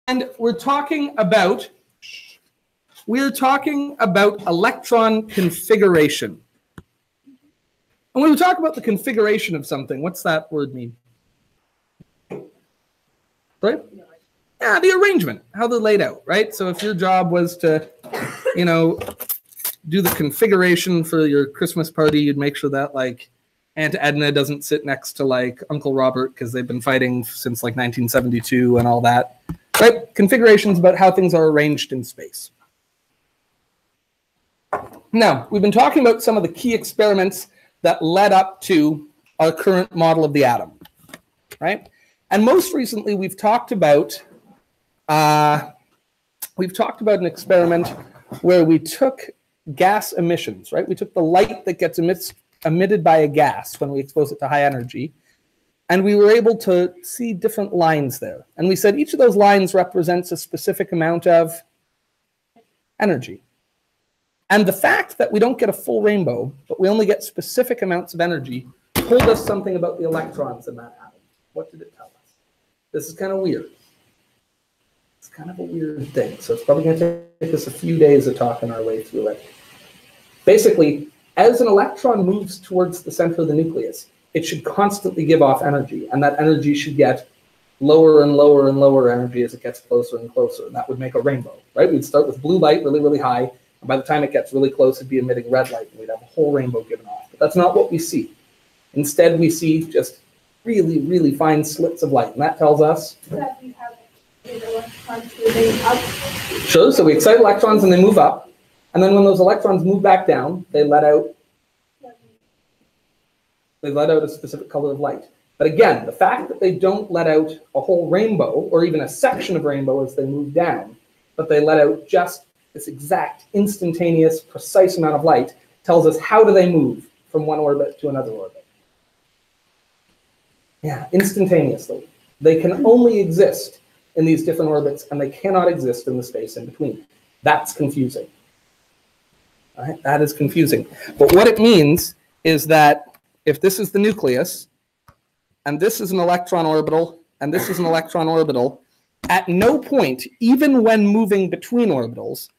And we're talking about electron configuration. And when we talk about the configuration of something, what's that word mean? Right? Yeah, the arrangement, how they're laid out, right? So if your job was to, do the configuration for your Christmas party, you'd make sure that like Aunt Edna doesn't sit next to like Uncle Robert because they've been fighting since like 1972 and all that. Right? Configuration is about how things are arranged in space. Now, we've been talking about some of the key experiments that led up to our current model of the atom, right? And most recently, we've talked about an experiment where we took gas emissions, right? We took the light that gets emitted by a gas when we expose it to high energy, and we were able to see different lines there. And we said each of those lines represents a specific amount of energy. And the fact that we don't get a full rainbow, but we only get specific amounts of energy, told us something about the electrons in that atom. What did it tell us? This is kind of weird. It's kind of a weird thing. So it's probably going to take us a few days of talking our way through it. Basically, as an electron moves towards the center of the nucleus, it should constantly give off energy, and that energy should get lower and lower and lower energy as it gets closer and closer, and that would make a rainbow, right? We'd start with blue light really, really high, and by the time it gets really close, it'd be emitting red light, and we'd have a whole rainbow given off. But that's not what we see. Instead, we see just really, really fine slits of light, and that tells us that you have electrons moving up. Sure, so we excite electrons and they move up, and then when those electrons move back down, they let out a specific color of light. But again, the fact that they don't let out a whole rainbow or even a section of rainbow as they move down, but they let out just this exact instantaneous, precise amount of light tells us how do they move from one orbit to another orbit. Yeah, instantaneously. They can only exist in these different orbits, and they cannot exist in the space in between. That's confusing. All right, that is confusing. But what it means is that if this is the nucleus, and this is an electron orbital, and this is an electron orbital, at no point, even when moving between orbitals,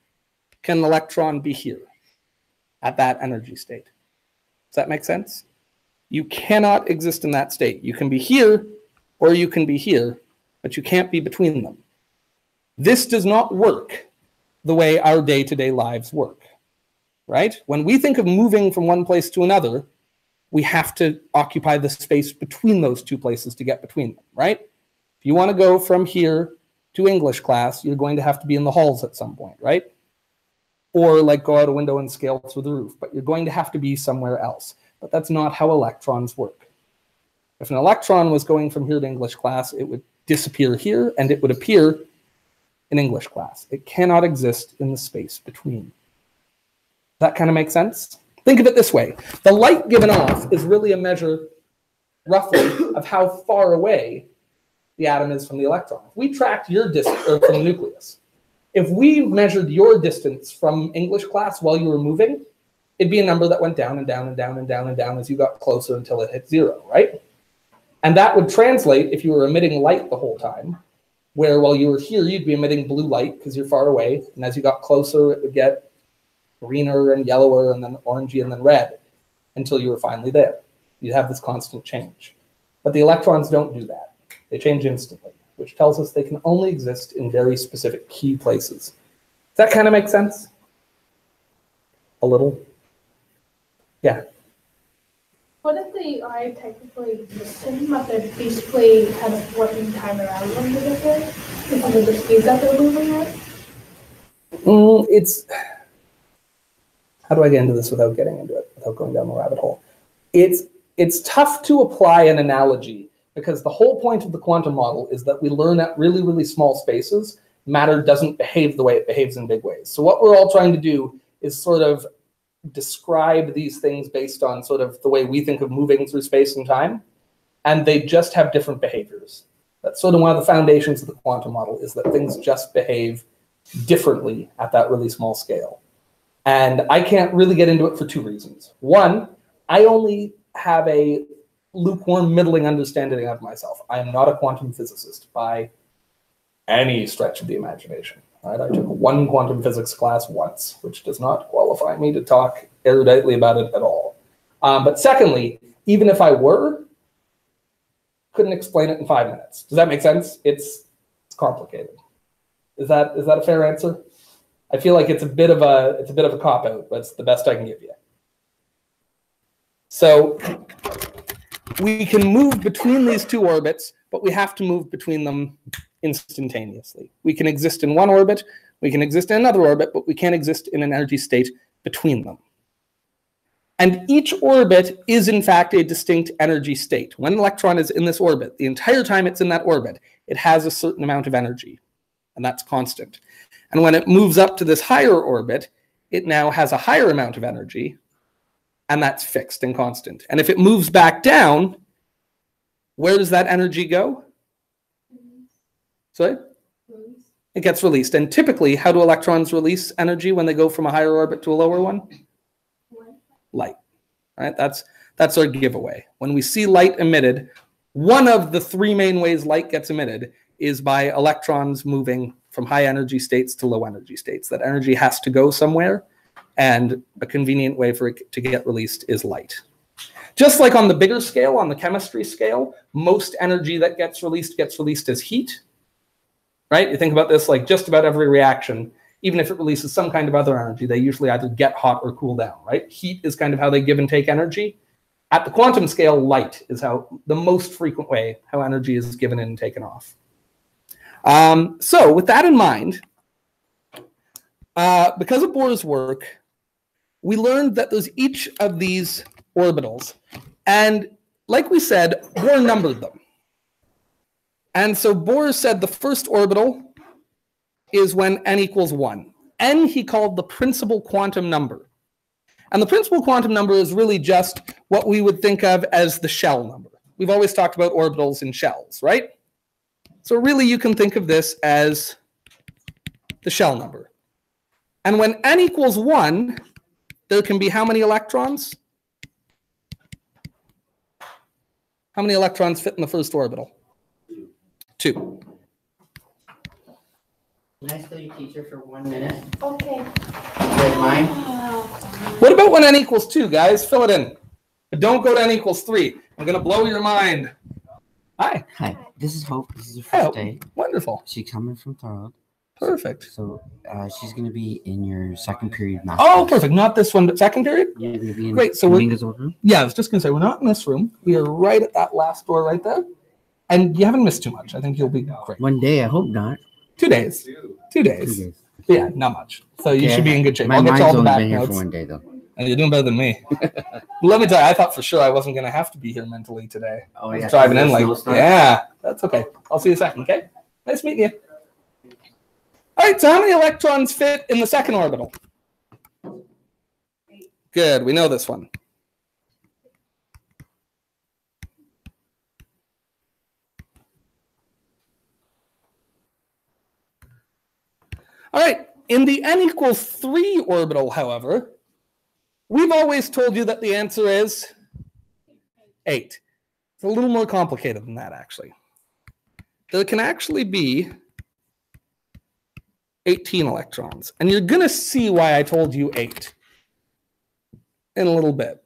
can an electron be here at that energy state. Does that make sense? You cannot exist in that state. You can be here, or you can be here, but you can't be between them. This does not work the way our day-to-day lives work, right? When we think of moving from one place to another, we have to occupy the space between those two places to get between them, right? If you want to go from here to English class, you're going to have to be in the halls at some point, right? Or like go out a window and scale through the roof, but you're going to have to be somewhere else. But that's not how electrons work. If an electron was going from here to English class, it would disappear here and it would appear in English class. It cannot exist in the space between. Does that kind of make sense? Think of it this way. The light given off is really a measure, roughly, of how far away the atom is from the electron. If we tracked your distance from the nucleus, if we measured your distance from English class while you were moving, it'd be a number that went down and down and down and down and down as you got closer until it hit zero, right? And that would translate if you were emitting light the whole time, where while you were here, you'd be emitting blue light because you're far away. And as you got closer, it would get greener and yellower and then orangey and then red until you were finally there. You'd have this constant change. But the electrons don't do that. They change instantly, which tells us they can only exist in very specific key places. Does that kind of make sense? A little? Yeah. What if they are technically existing, but they're basically kind of working time around them to get there because of the speed that they're moving at? How do I get into this without getting into it, without going down the rabbit hole? It's tough to apply an analogy because the whole point of the quantum model is that we learn at really, really small spaces, matter doesn't behave the way it behaves in big ways. So what we're all trying to do is sort of describe these things based on sort of the way we think of moving through space and time, and they just have different behaviors. That's sort of one of the foundations of the quantum model, is that things just behave differently at that really small scale. And I can't really get into it for two reasons. One, I only have a lukewarm, middling understanding of myself. I am not a quantum physicist by any stretch of the imagination. Right? I took one quantum physics class once, which does not qualify me to talk eruditely about it at all. But secondly, even if I were, couldn't explain it in 5 minutes. Does that make sense? It's complicated. Is that a fair answer? I feel like it's a bit of a cop-out, but it's the best I can give you. So we can move between these two orbits, but we have to move between them instantaneously. We can exist in one orbit, we can exist in another orbit, but we can't exist in an energy state between them. And each orbit is, in fact, a distinct energy state. When an electron is in this orbit, the entire time it's in that orbit, it has a certain amount of energy, and that's constant. And when it moves up to this higher orbit, it now has a higher amount of energy, and that's fixed and constant. And if it moves back down, where does that energy go? Sorry? It gets released. And typically, how do electrons release energy when they go from a higher orbit to a lower one? Light. Right? That's our giveaway. When we see light emitted, one of the 3 main ways light gets emitted is by electrons moving from high energy states to low energy states. That energy has to go somewhere, and a convenient way for it to get released is light. Just like on the bigger scale, on the chemistry scale, most energy that gets released as heat. Right? You think about this, like just about every reaction, even if it releases some kind of other energy, they usually either get hot or cool down, right? Heat is kind of how they give and take energy. At the quantum scale, light is the most frequent way how energy is given and taken off. So with that in mind, because of Bohr's work, we learned that there's each of these orbitals. And like we said, Bohr numbered them. And so Bohr said the first orbital is when n equals 1. N he called the principal quantum number. And the principal quantum number is really just what we would think of as the shell number. We've always talked about orbitals in shells, right? So really you can think of this as the shell number. And when n equals 1, there can be how many electrons? How many electrons fit in the first orbital? 2. Can I still your teacher for 1 minute? Okay. Like mine? What about when n equals 2, guys? Fill it in. But don't go to n equals 3. I'm going to blow your mind. Hi. Hi. This is Hope. This is her first day. Wonderful. She's coming from Thorold. Perfect. So she's going to be in your second period math. Oh, perfect. Not this one, but second period? You're going to be in Great. So Domingo's old room? Yeah, I was just going to say, we're not in this room. We are right at that last door right there. And you haven't missed too much. I think you'll be great. 1 day, I hope not. 2 days. 2 days. 2 days. Yeah, not much. So you should be in good shape. My mind's only been here for 1 day, though. And you're doing better than me. Let me tell you, I thought for sure I wasn't going to have to be here mentally today. Oh, yeah. Driving in like, yeah, that's okay. I'll see you in a second, okay? Nice meeting you. All right, so how many electrons fit in the second orbital? Good, we know this one. All right, in the n equals 3 orbital, however, we've always told you that the answer is 8. It's a little more complicated than that, actually. There can actually be 18 electrons. And you're going to see why I told you 8 in a little bit.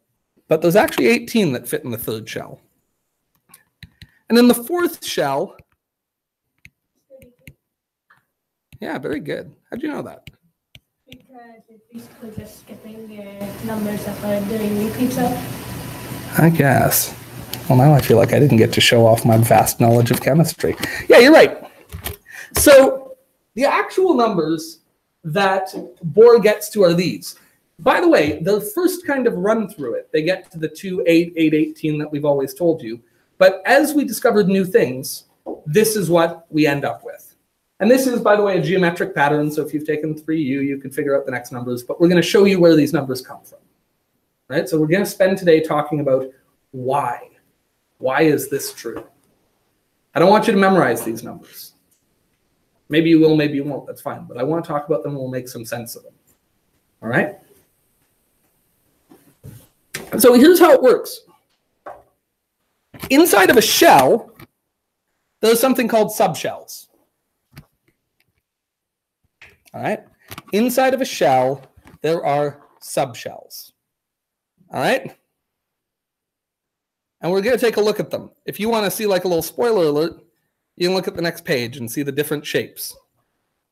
But there's actually 18 that fit in the third shell. And in the fourth shell, yeah, very good. How'd you know that? Because it's basically just skipping numbers that are doing repeats of. I guess. Well, now I feel like I didn't get to show off my vast knowledge of chemistry. Yeah, you're right. So the actual numbers that Bohr gets to are these. By the way, the first kind of run through it, they get to the 2, 8, 8, 18 that we've always told you. But as we discovered new things, this is what we end up with. And this is, by the way, a geometric pattern. So if you've taken 3U, you can figure out the next numbers. But we're going to show you where these numbers come from. Right? So we're going to spend today talking about why. Why is this true? I don't want you to memorize these numbers. Maybe you will, maybe you won't. That's fine. But I want to talk about them and we'll make some sense of them. All right? So here's how it works. Inside of a shell, there's something called subshells. All right. Inside of a shell, there are subshells. All right. And we're going to take a look at them. If you want to see like a little spoiler alert, you can look at the next page and see the different shapes.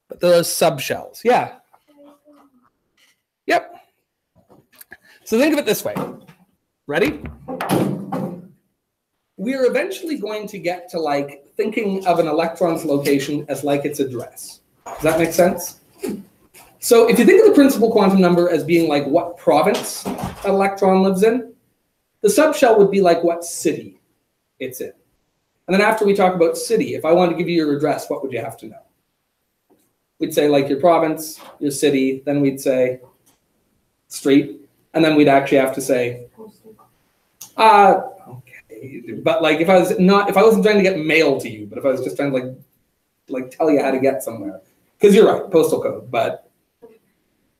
But there are subshells. Yeah. Yep. So think of it this way. Ready? We are eventually going to get to like thinking of an electron's location as like its address. Does that make sense? So if you think of the principal quantum number as being like what province an electron lives in, the subshell would be like what city it's in. And then after we talk about city, if I wanted to give you your address, what would you have to know? We'd say like your province, your city, then we'd say street, and then we'd actually have to say, okay. But like if I wasn't trying to get mail to you, but if I was just trying to like tell you how to get somewhere, because you're right, postal code, but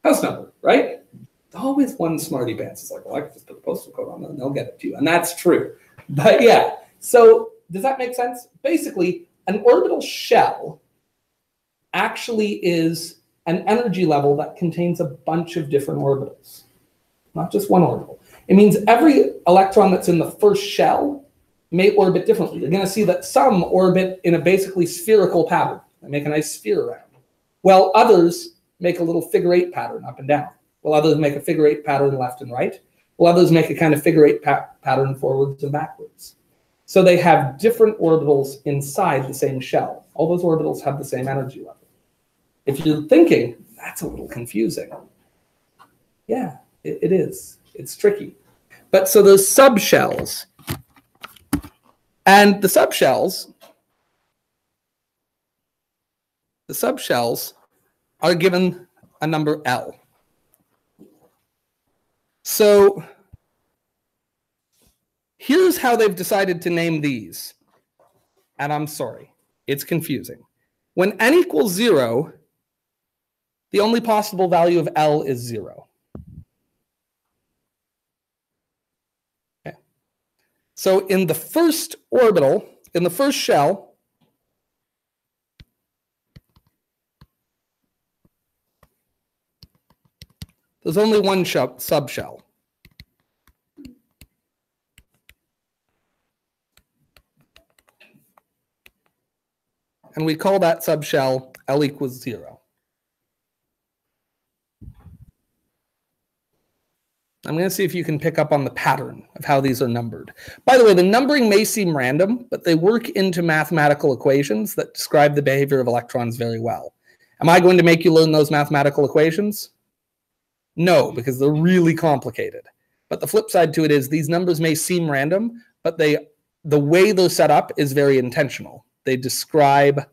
house number, right? Always one smarty pants. It's like, well, I can just put the postal code on them and they'll get it to you. And that's true. But yeah, so does that make sense? Basically, an orbital shell actually is an energy level that contains a bunch of different orbitals, not just one orbital. It means every electron that's in the first shell may orbit differently. You're going to see that some orbit in a basically spherical pattern. They make a nice sphere around. While others make a little figure-8 pattern up and down. While others make a figure-8 pattern left and right. While others make a kind of figure-8 pattern forwards and backwards. So they have different orbitals inside the same shell. All those orbitals have the same energy level. If you're thinking, that's a little confusing. Yeah, it is. It's tricky. But so those subshells, and the subshells are given a number L. So here's how they've decided to name these. And I'm sorry, it's confusing. When n equals 0, the only possible value of L is 0. Okay. So in the first orbital, in the first shell, there's only one subshell. And we call that subshell L equals 0. I'm going to see if you can pick up on the pattern of how these are numbered. By the way, the numbering may seem random, but they work into mathematical equations that describe the behavior of electrons very well. Am I going to make you learn those mathematical equations? No, because they're really complicated. But the flip side to it is these numbers may seem random, but the way they're set up is very intentional. They describe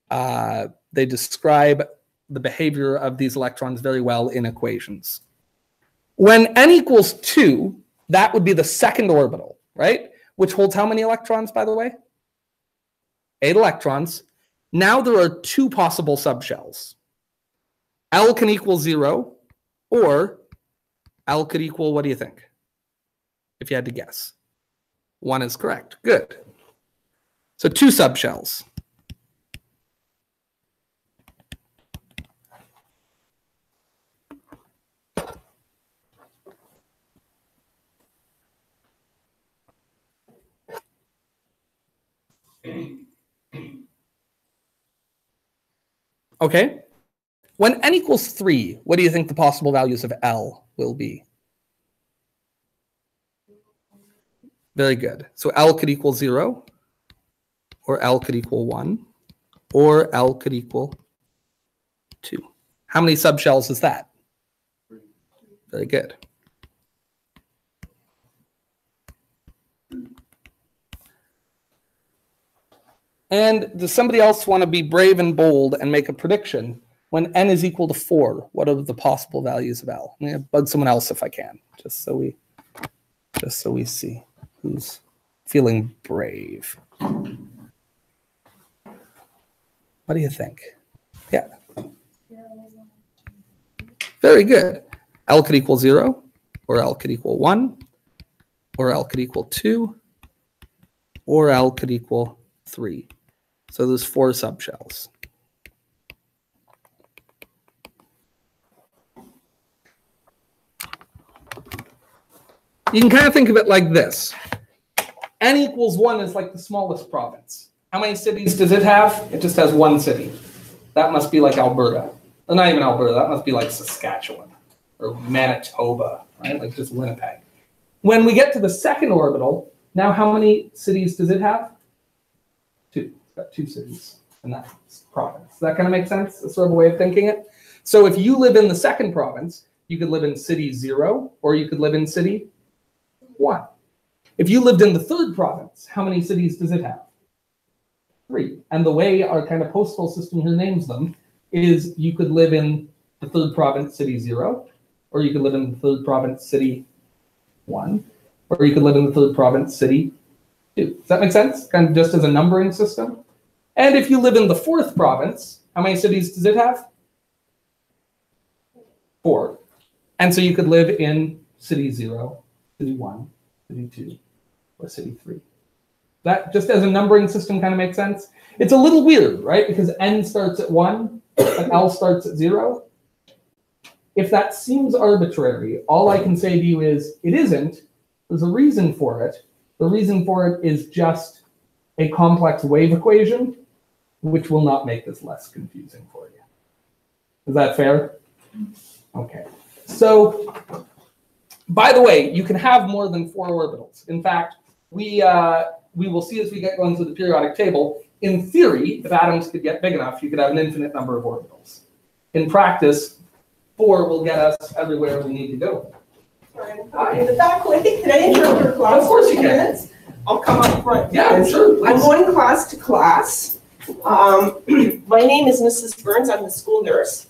the behavior of these electrons very well in equations. When n equals 2, that would be the second orbital, right? Which holds how many electrons, by the way? 8 electrons. Now there are 2 possible subshells. L can equal 0, or L could equal, what do you think? If you had to guess. 1 is correct. Good. So 2 subshells. Okay. When n equals 3, what do you think the possible values of L will be? Very good. So L could equal 0, or L could equal 1, or L could equal 2. How many subshells is that? Very good. And does somebody else want to be brave and bold and make a prediction? When n is equal to 4, what are the possible values of L? I'm going to bug someone else if I can, just so we see who's feeling brave. What do you think? Yeah. Very good. L could equal 0, or L could equal 1, or L could equal 2, or L could equal 3. So there's 4 subshells. You can kind of think of it like this. N equals 1 is like the smallest province. How many cities does it have? It just has 1 city. That must be like Alberta. Well, not even Alberta. That must be like Saskatchewan or Manitoba, right? Like just Winnipeg. When we get to the second orbital, now how many cities does it have? 2. It's got 2 cities in that province. Does that kind of make sense? That's sort of a way of thinking it. So if you live in the second province, you could live in city 0, or you could live in city 1. If you lived in the third province, how many cities does it have? 3. And the way our kind of postal system here names them is you could live in the third province, city 0, or you could live in the third province, city 1, or you could live in the third province, city 2. Does that make sense? Kind of just as a numbering system. And if you live in the fourth province, how many cities does it have? 4. And so you could live in city 0, city 1, city 2, or city 3. That just as a numbering system kind of makes sense. It's a little weird, right? Because N starts at 1 and L starts at 0. If that seems arbitrary, all I can say to you is it isn't. There's a reason for it. The reason for it is just a complex wave equation, which will not make this less confusing for you. Is that fair? Okay. So, by the way, you can have more than 4 orbitals. In fact, we will see as we get going through the periodic table, in theory, if atoms could get big enough, you could have an infinite number of orbitals. In practice, 4 will get us everywhere we need to go. Hi, in the back way. Can I interrupt your class? Of course you for 2 can. minutes? I'll come up front. Yeah, sure. Please. I'm going class to class. My name is Mrs. Burns. I'm the school nurse.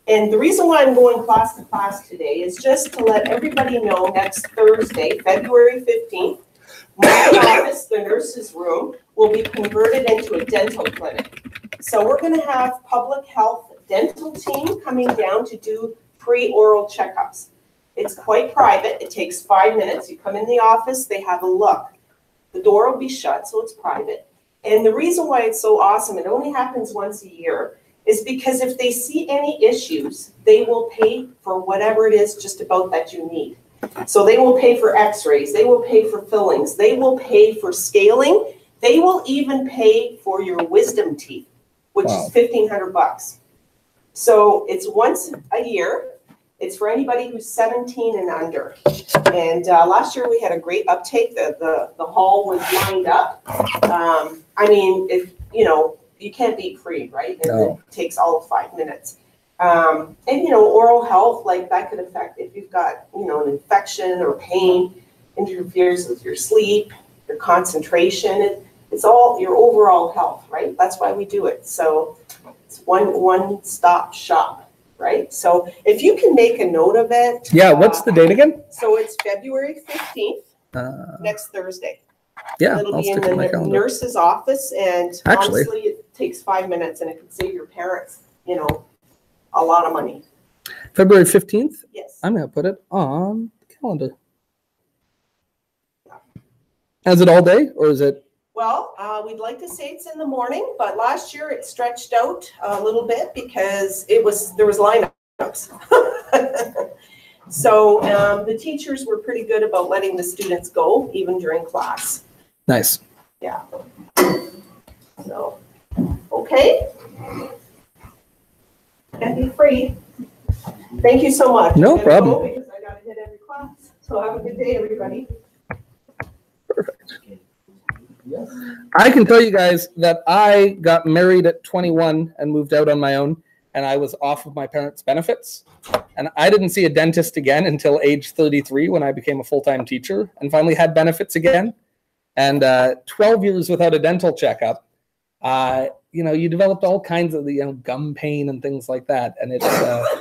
And the reason why I'm going class to class today is just to let everybody know next Thursday, February 15th, my office, the nurse's room, will be converted into a dental clinic. So we're going to have public health dental team coming down to do pre-oral checkups. It's quite private. It takes 5 minutes. You come in the office, they have a look. The door will be shut, so it's private. And the reason why it's so awesome, it only happens once a year, is because if they see any issues, they will pay for whatever it is just about that you need. So they will pay for x-rays, they will pay for fillings, they will pay for scaling, they will even pay for your wisdom teeth, which is $1,500. So it's once a year. It's for anybody who's 17 and under. And last year we had a great uptake. The hall was lined up. I mean, if you know, you can't beat free, right? No. It takes all of 5 minutes. And you know, oral health, like that could affect if you've got, you know, an infection or pain, interferes with your sleep, your concentration. It's all your overall health, right? That's why we do it. So it's one-stop shop, right? So if you can make a note of it. Yeah, what's the date again? So it's February 15th, next Thursday. Yeah, It'll I'll be in stick it in my the calendar. nurse's office, and Actually, honestly, it takes 5 minutes, and it can save your parents, you know, a lot of money. February 15th? Yes. I'm going to put it on the calendar. Is it all day, or is it? Well, we'd like to say it's in the morning, but last year it stretched out a little bit because there was lineups. So the teachers were pretty good about letting the students go, even during class. Nice. Yeah. So, okay. Can't be free. Thank you so much. No problem. Go because I got to hit every class. So have a good day, everybody. Perfect. I can tell you guys that I got married at 21 and moved out on my own, and I was off of my parents' benefits. And I didn't see a dentist again until age 33 when I became a full-time teacher and finally had benefits again. And 12 years without a dental checkup, you know, you developed all kinds of, you know, gum pain and things like that. And it's,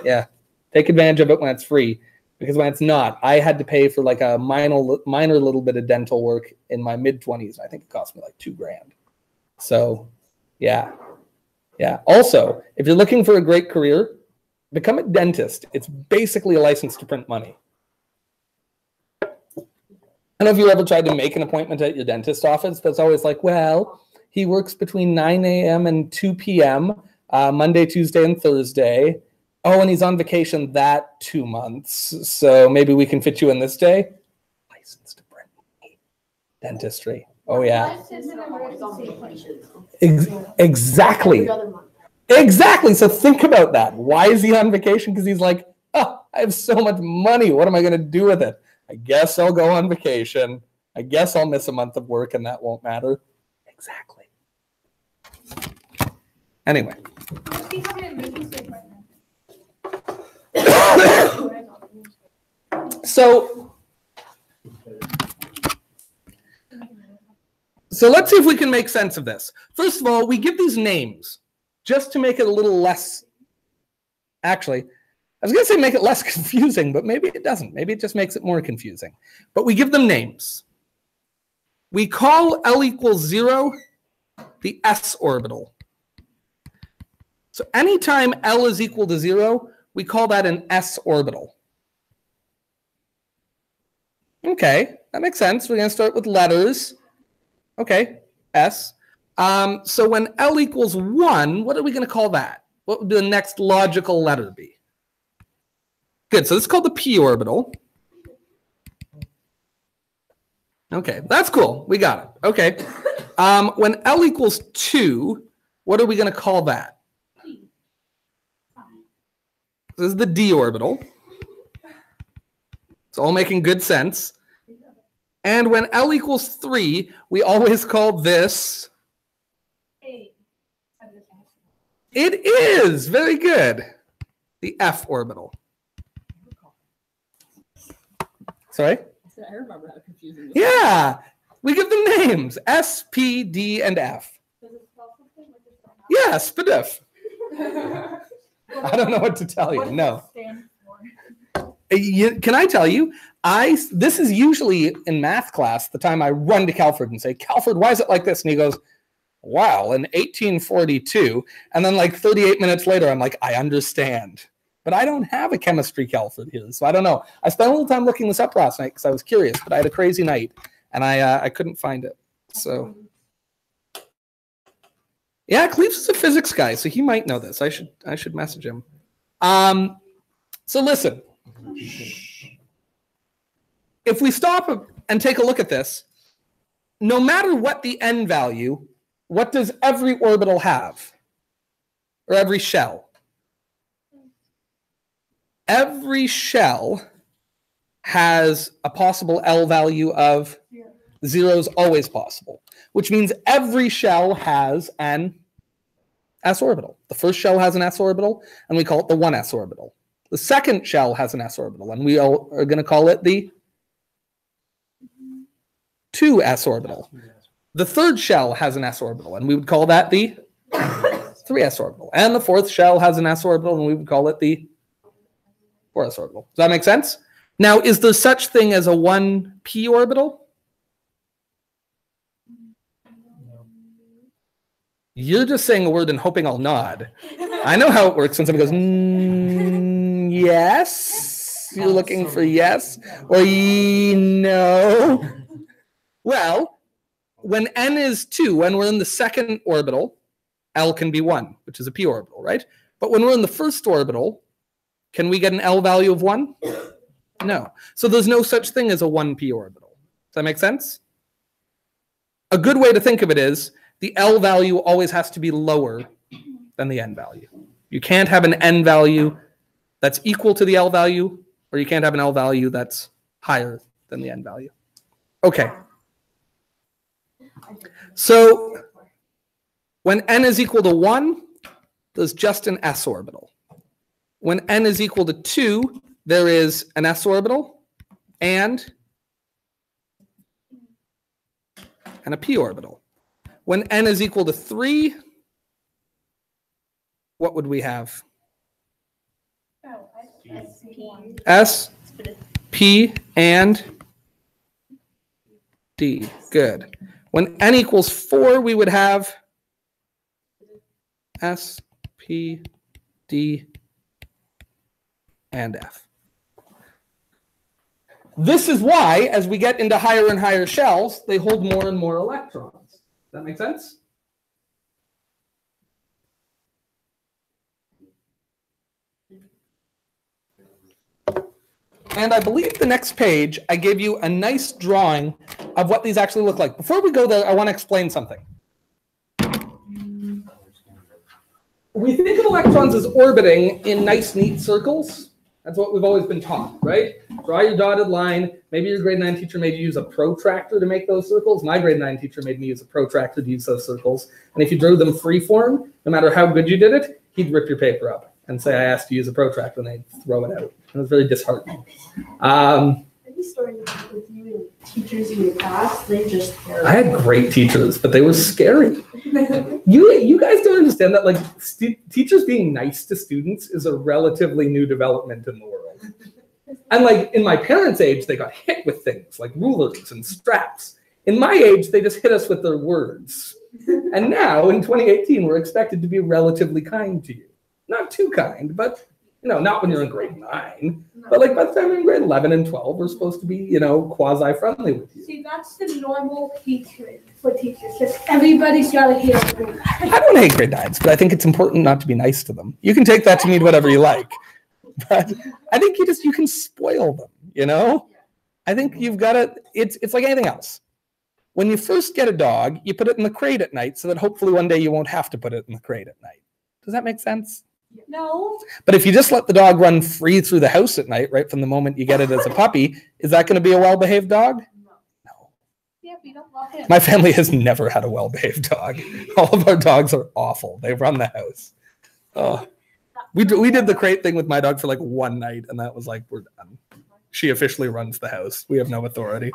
yeah, take advantage of it when it's free. Because when it's not, I had to pay for like a minor little bit of dental work in my mid-20s. I think it cost me like $2,000. So, yeah. Yeah. Also, if you're looking for a great career, become a dentist. It's basically a license to print money. I don't know if you ever tried to make an appointment at your dentist office, but it's always like, well, he works between 9 a.m. and 2 p.m., Monday, Tuesday, and Thursday. Oh, and he's on vacation that 2 months, so maybe we can fit you in this day. Like, licensed to print dentistry. Oh yeah. Life is an emergency. Exactly. Exactly. So think about that. Why is he on vacation? Because he's like, oh, I have so much money. What am I going to do with it? I guess I'll go on vacation. I guess I'll miss a month of work and that won't matter. Exactly. Anyway. He's having a movie stage right now. So let's see if we can make sense of this. First of all, we give these names just to make it a little less, actually, I was going to say make it less confusing, but maybe it doesn't. Maybe it just makes it more confusing. But we give them names. We call L equals 0 the s orbital. So anytime L is equal to 0, we call that an s orbital. Okay, that makes sense. We're going to start with letters. Okay, S. So when L equals 1, what are we going to call that? What would the next logical letter be? Good, so this is called the p orbital. Okay, that's cool. We got it. Okay. When L equals 2, what are we going to call that? This is the d orbital. It's all making good sense. And when L equals 3, we always call this. It is very good. The f orbital. Sorry? I remember how confusing this Yeah. We give them names. S, P, D, and F. Yes, SPDIF. I don't know what to tell you. No. Can I tell you? This is usually in math class the time I run to Calford and say, Calford, why is it like this? And he goes, wow, in 1842. And then like 38 minutes later, I'm like, I understand. But I don't have a chemistry Calford here, so I don't know. I spent a little time looking this up last night because I was curious, but I had a crazy night, and I couldn't find it. So, yeah, Cleves is a physics guy, so he might know this. I should message him. So listen. If we stop and take a look at this, no matter what the n value, what does every orbital have? Or every shell? Every shell has a possible L value of 0 is always possible, which means every shell has an s orbital. The first shell has an s orbital, and we call it the 1s orbital. The second shell has an s orbital, and we are going to call it the 2s orbital. The third shell has an s orbital, and we would call that the 3s orbital. And the fourth shell has an s orbital, and we would call it the 4s orbital. Does that make sense? Now, is there such thing as a 1p orbital? You're just saying a word and hoping I'll nod. I know how it works when somebody goes, yes. You're looking for yes or no. Well, when n is 2, when we're in the second orbital, L can be 1, which is a p orbital, right? But when we're in the first orbital, can we get an L value of 1? No. So there's no such thing as a 1p orbital. Does that make sense? A good way to think of it is the L value always has to be lower than the n value. You can't have an n value that's equal to the L value, or you can't have an L value that's higher than the n value. Okay. So when n is equal to 1, there's just an s orbital. When n is equal to 2, there is an s orbital and a p orbital. When n is equal to 3, what would we have? S, P, and D. Good. When n equals 4, we would have S, P, D, and F. This is why, as we get into higher and higher shells, they hold more and more electrons. Does that make sense? And I believe the next page, I gave you a nice drawing of what these actually look like. Before we go there, I want to explain something. We think of electrons as orbiting in nice, neat circles. That's what we've always been taught, right? Draw your dotted line. Maybe your grade 9 teacher made you use a protractor to make those circles. My grade 9 teacher made me use a protractor to use those circles. And if you drew them free-form, no matter how good you did it, he'd rip your paper up and say, I asked you to use a protractor, and they'd throw it out. It was very disheartening. Any story with you and teachers in your past, they just terrible. I had great teachers, but they were scary. You guys don't understand that, like, teachers being nice to students is a relatively new development in the world. And like in my parents' age, they got hit with things like rulers and straps. In my age, they just hit us with their words. And now in 2018, we're expected to be relatively kind to you. Not too kind, but not when you're in grade 9. But like by the time you're in grade 11 and 12, we're supposed to be, quasi-friendly with you. See, that's the normal hatred for teachers. Just everybody's got to hate grade 9. I don't hate grade 9s, but I think it's important not to be nice to them. You can take that to mean whatever you like. But I think you can spoil them, I think you've got to, it's like anything else. When you first get a dog, you put it in the crate at night so that hopefully one day you won't have to put it in the crate at night. Does that make sense? No. But if you just let the dog run free through the house at night, right from the moment you get it as a puppy, is that going to be a well-behaved dog? No. Yeah, we don't love him. My family has never had a well-behaved dog. All of our dogs are awful. They run the house. Oh. We did the crate thing with my dog for like one night, and that was like, we're done. She officially runs the house. We have no authority.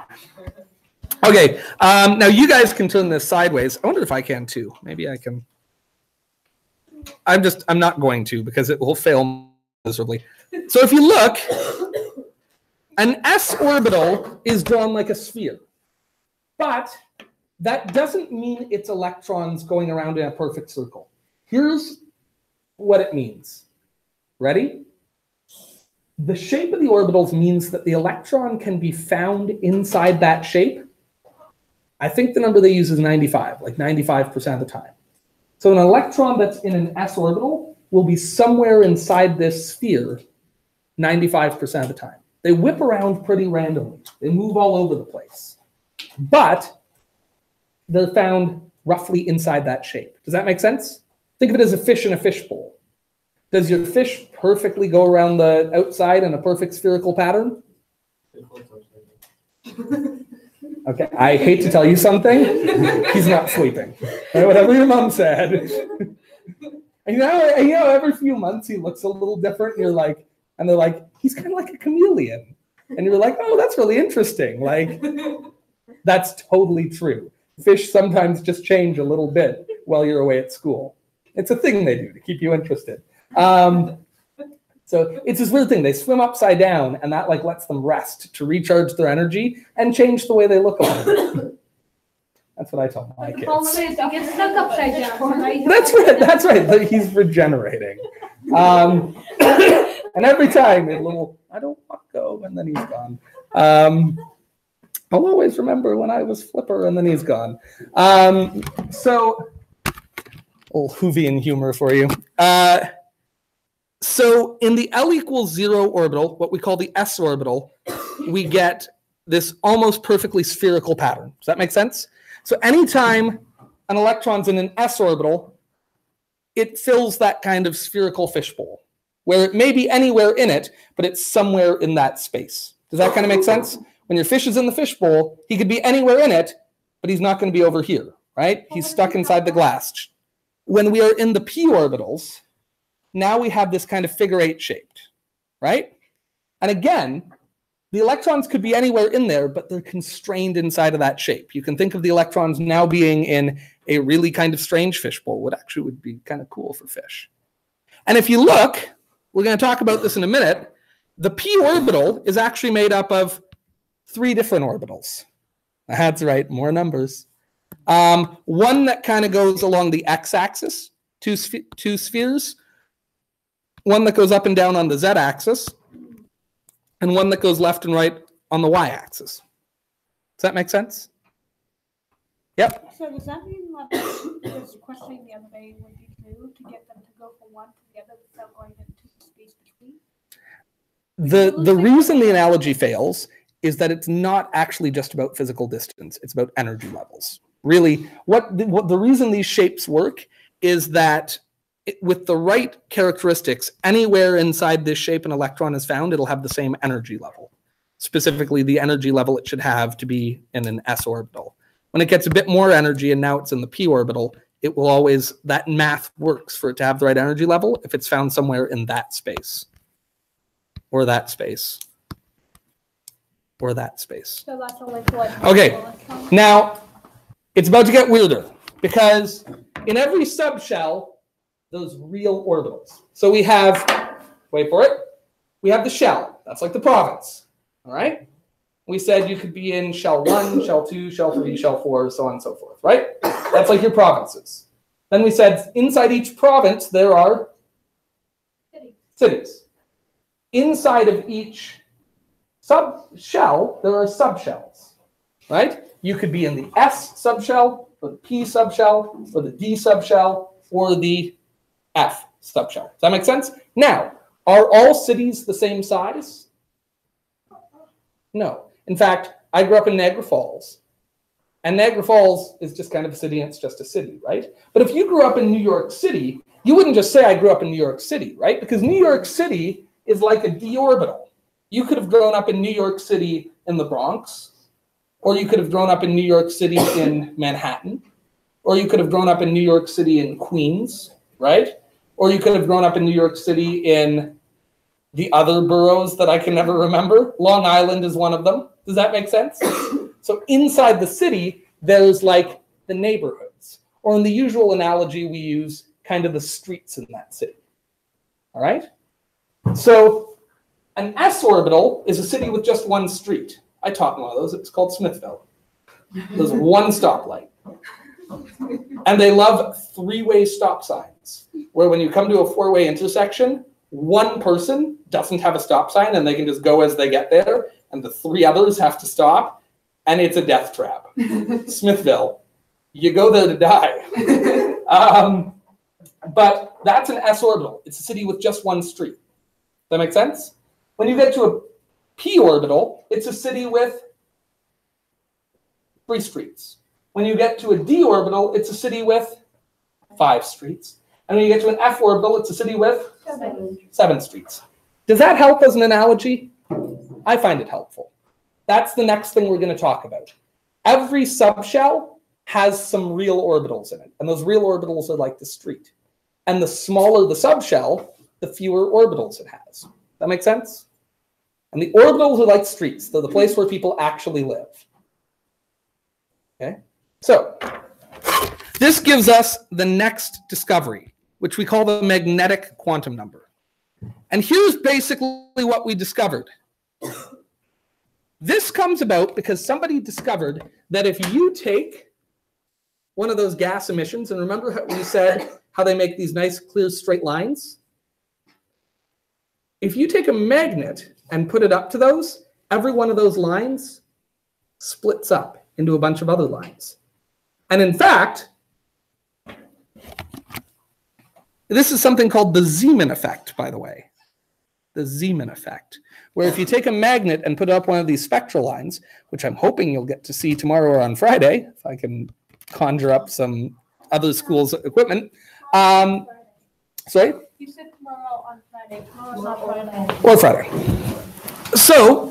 Okay, now you guys can turn this sideways. I wonder if I can too. Maybe I can. I'm not going to because it will fail miserably. So if you look, an s orbital is drawn like a sphere. But that doesn't mean it's electrons going around in a perfect circle. Here's what it means. Ready? The shape of the orbitals means that the electron can be found inside that shape. I think the number they use is 95, like 95% of the time. So an electron that's in an s orbital will be somewhere inside this sphere 95% of the time. They whip around pretty randomly. They move all over the place. But they're found roughly inside that shape. Does that make sense? Think of it as a fish in a fishbowl. Does your fish perfectly go around the outside in a perfect spherical pattern? Okay, I hate to tell you something. He's not sleeping. Whatever your mom said. And every few months he looks a little different. And they're like, he's kind of like a chameleon. And you're like, oh, that's really interesting. Like, that's totally true. Fish sometimes just change a little bit while you're away at school. It's a thing they do to keep you interested. So it's this weird thing. They swim upside down, and that lets them rest to recharge their energy and change the way they look on it. That's what I tell my kids. Get stuck upside down. That's right. He's regenerating. And every time I don't want to go, and then he's gone. I'll always remember when I was Flipper, and then he's gone. So, old Whovian humor for you. So in the L equals 0 orbital, what we call the s orbital, we get this almost perfectly spherical pattern. Does that make sense? So anytime an electron's in an s orbital, it fills that kind of spherical fishbowl, where it may be anywhere in it, but it's somewhere in that space. Does that kind of make sense? When your fish is in the fishbowl, he could be anywhere in it, but he's not going to be over here, right? He's stuck inside the glass. When we are in the p orbitals, now we have this kind of figure 8 shaped, right? And again, the electrons could be anywhere in there, but they're constrained inside of that shape. You can think of the electrons now being in a really kind of strange fishbowl, what actually would be kind of cool for fish. And if you look, we're going to talk about this in a minute, the p orbital is actually made up of 3 different orbitals. That's right, more numbers. One that kind of goes along the x-axis, two spheres, one that goes up and down on the z-axis, and one that goes left and right on the y-axis. Does that make sense? Yep. So does that mean this questioning the other day would be true to get them to go from one to the other without going into the space between? The reason the analogy fails is that it's not actually just about physical distance. It's about energy levels. Really, what the reason these shapes work is that with the right characteristics, anywhere inside this shape an electron is found, it'll have the same energy level. Specifically, the energy level it should have to be in an s orbital. When it gets a bit more energy and now it's in the p orbital, it will always, that math works for it to have the right energy level if it's found somewhere in that space. Or that space. Or that space. So that's only for like okay, now it's about to get weirder because in every subshell, those real orbitals. So we have, wait for it, we have the shell. That's like the province, all right? We said you could be in shell 1, shell 2, shell 3, shell 4, so on and so forth, right? That's like your provinces. Then we said inside each province, there are cities. Inside of each subshell, there are subshells, right? You could be in the S subshell, or the P subshell, or the D subshell, or the F subshell. Does that make sense? Now, are all cities the same size? No. In fact, I grew up in Niagara Falls. And Niagara Falls is just kind of a city, and it's just a city, right? But if you grew up in New York City, you wouldn't just say I grew up in New York City, right? Because New York City is like a d orbital. You could have grown up in New York City in the Bronx, or you could have grown up in New York City in Manhattan, or you could have grown up in New York City in Queens, right? Or you could have grown up in New York City in the other boroughs that I can never remember. Long Island is one of them. Does that make sense? So inside the city, there's like the neighborhoods, or in the usual analogy we use, kind of the streets in that city. All right? So an s orbital is a city with just one street. I taught in one of those. It's called Smithville. There's one stoplight. And they love three-way stop signs, where when you come to a four-way intersection, one person doesn't have a stop sign and they can just go as they get there, and the three others have to stop, and it's a death trap. Smithville, you go there to die. But that's an s orbital. It's a city with just one street. Does that make sense? When you get to a p orbital, it's a city with 3 streets. When you get to a d orbital, it's a city with 5 streets. And when you get to an f orbital, it's a city with 7 streets. Does that help as an analogy? I find it helpful. That's the next thing we're going to talk about. Every subshell has some real orbitals in it. And those real orbitals are like the street. And the smaller the subshell, the fewer orbitals it has. That make sense? And the orbitals are like streets. They're the place where people actually live. Okay? So this gives us the next discovery, which we call the magnetic quantum number. And here's basically what we discovered. This comes about because somebody discovered that if you take one of those gas emissions, and remember how we said how they make these nice clear straight lines? If you take a magnet and put it up to those, every one of those lines splits up into a bunch of other lines. And in fact, this is something called the Zeeman effect, by the way. The Zeeman effect, where if you take a magnet and put up one of these spectral lines, which I'm hoping you'll get to see tomorrow or on Friday, if I can conjure up some other schools' equipment. Sorry? You said tomorrow on Friday. Tomorrow's not Friday. Or Friday. So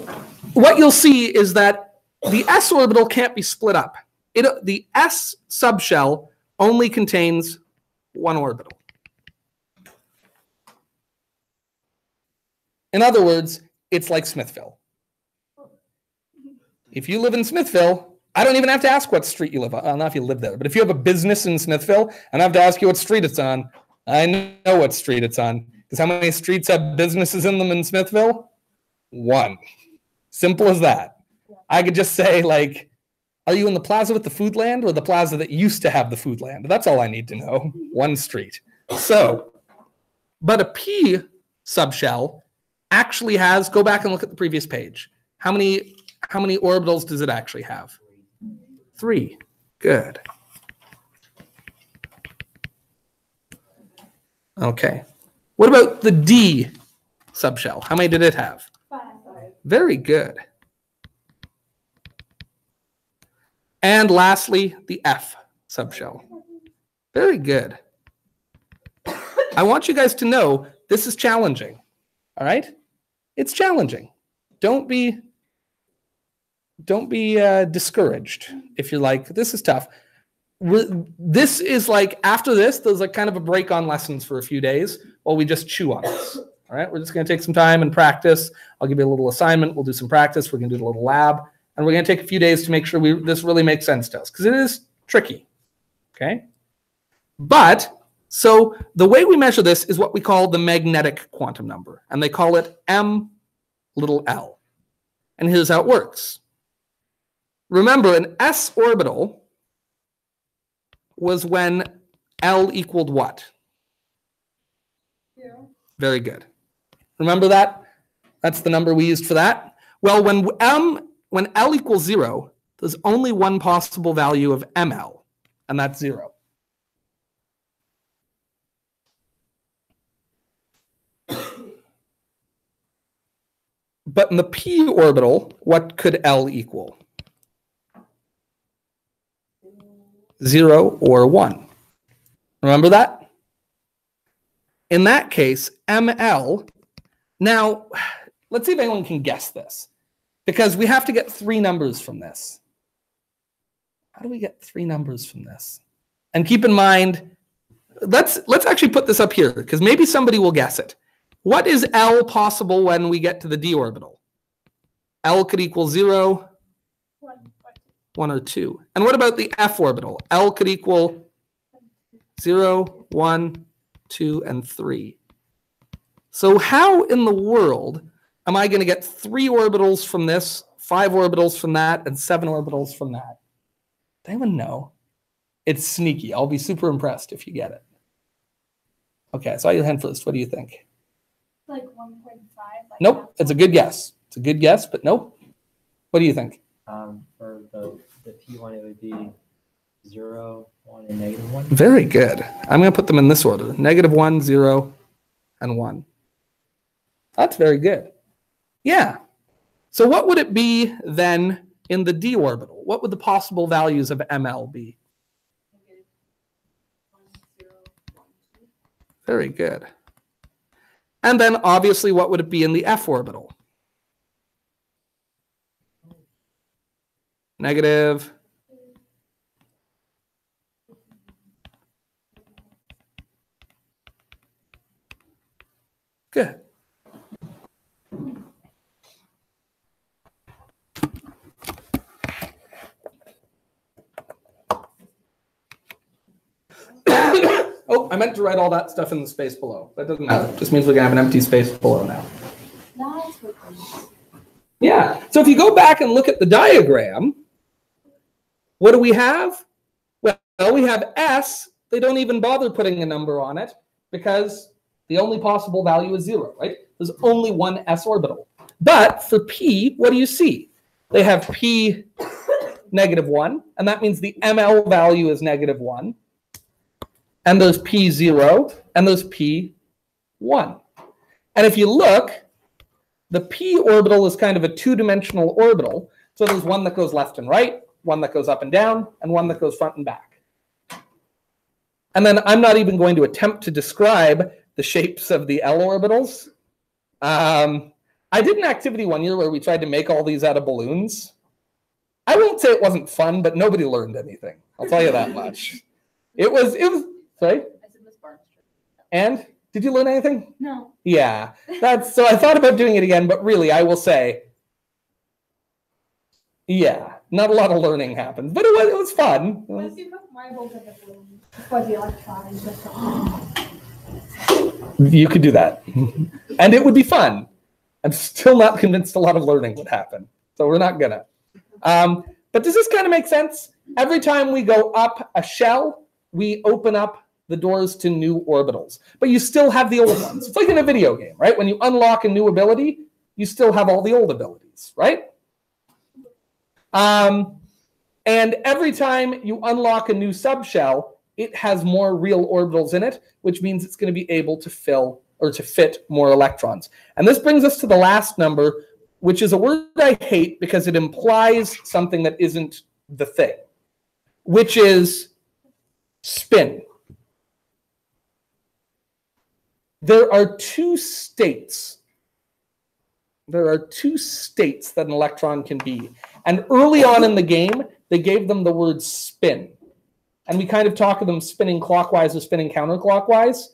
what you'll see is that the s orbital can't be split up. The s subshell only contains one orbital. In other words, it's like Smithville. If you live in Smithville, I don't even have to ask what street you live on. I don't know if you live there, but if you have a business in Smithville, and I have to ask you what street it's on, I know what street it's on. Because how many streets have businesses in them in Smithville? 1. Simple as that. I could just say, like, are you in the plaza with the food land or the plaza that used to have the food land? That's all I need to know. 1 street. So, but a P subshell actually has, go back and look at the previous page. How many orbitals does it actually have? 3. Good. Okay. What about the D subshell? How many did it have? Very good. And lastly, the F subshell. Very good. I want you guys to know this is challenging. All right? It's challenging. Don't be discouraged if you're like, this is tough. This is like, after this, there's like kind of a break on lessons for a few days while we just chew on this. All right? We're just going to take some time and practice. I'll give you a little assignment. We'll do some practice. We're going to do a little lab. And we're going to take a few days to make sure this really makes sense to us, because it is tricky. Okay? But, so the way we measure this is what we call the magnetic quantum number. And they call it m little l. And here's how it works. Remember, an s orbital was when L equaled what? 0. Very good. Remember that? That's the number we used for that. Well, when L equals 0, there's only one possible value of ML, and that's 0. But in the p orbital, what could L equal? 0 or 1. Remember that? In that case, ML, now let's see if anyone can guess this, because we have to get 3 numbers from this. How do we get 3 numbers from this? And keep in mind, let's actually put this up here, because maybe somebody will guess it. What is L possible when we get to the d orbital? L could equal 0, 1 or 2. And what about the f orbital? L could equal 0, 1, 2, and 3. So how in the world am I going to get 3 orbitals from this, 5 orbitals from that, and 7 orbitals from that? Does anyone know? It's sneaky. I'll be super impressed if you get it. Okay, I saw your hand first. What do you think? Like 1.5. Like Nope, it's a good guess. It's a good guess, but nope. What do you think? For the P1, it would be 0, 1, and -1. Very good. I'm going to put them in this order. -1, 0, and 1. That's very good. Yeah. So what would it be then in the d orbital? What would the possible values of ML be? Very good. And then obviously, what would it be in the f orbital? Negative. Good. Oh, I meant to write all that stuff in the space below. That doesn't matter. It just means we're going to have an empty space below now. That's what it is. Yeah. So if you go back and look at the diagram, what do we have? Well, we have S. They don't even bother putting a number on it because the only possible value is 0, right? There's only one s orbital. But for P, what do you see? They have P -1, and that means the ML value is -1. And there's P0, and there's P1. And if you look, the P orbital is kind of a 2-dimensional orbital. So there's one that goes left and right, one that goes up and down, and one that goes front and back. And then I'm not even going to attempt to describe the shapes of the L orbitals. I did an activity one year where we tried to make all these out of balloons. I won't say it wasn't fun, but nobody learned anything. I'll tell you that much. It was, sorry? I said Miss Barnes. And did you learn anything? No. Yeah, so I thought about doing it again, but really I will say, yeah, not a lot of learning happened, but it was fun. What if you put marbles in the balloon for the electron? You could do that. And it would be fun. I'm still not convinced a lot of learning would happen. So we're not gonna. But does this kind of make sense? Every time we go up a shell, we open up the doors to new orbitals. But you still have the old ones. It's like in a video game, right? When you unlock a new ability, you still have all the old abilities, right? And every time you unlock a new subshell, it has more real orbitals in it, which means it's going to be able to fill or to fit more electrons. And this brings us to the last number, which is a word I hate because it implies something that isn't the thing, which is spin. There are two states. There are two states that an electron can be. And early on in the game, they gave them the word spin. And we kind of talk of them spinning clockwise or spinning counterclockwise.